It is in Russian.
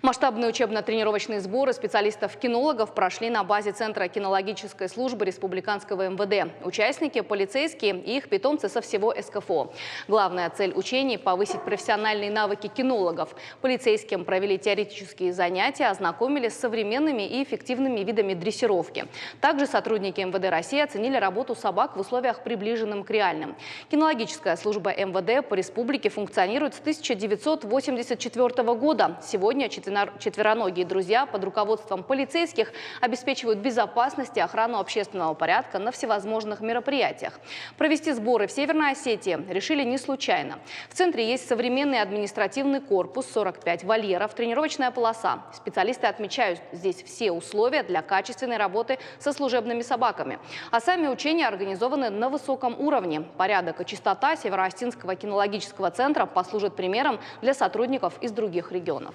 Масштабные учебно-тренировочные сборы специалистов-кинологов прошли на базе Центра кинологической службы Республиканского МВД. Участники – полицейские и их питомцы со всего СКФО. Главная цель учений – повысить профессиональные навыки кинологов. Полицейским провели теоретические занятия, ознакомились с современными и эффективными видами дрессировки. Также сотрудники МВД России оценили работу собак в условиях, приближенным к реальным. Кинологическая служба МВД по республике функционирует с 1984 года. Сегодня четвероногие друзья под руководством полицейских обеспечивают безопасность и охрану общественного порядка на всевозможных мероприятиях. Провести сборы в Северной Осетии решили не случайно. В центре есть современный административный корпус, 45 вольеров, тренировочная полоса. Специалисты отмечают здесь все условия для качественной работы со служебными собаками. А сами учения организованы на высоком уровне. Порядок и чистота Североостинского кинологического центра послужат примером для сотрудников из других регионов.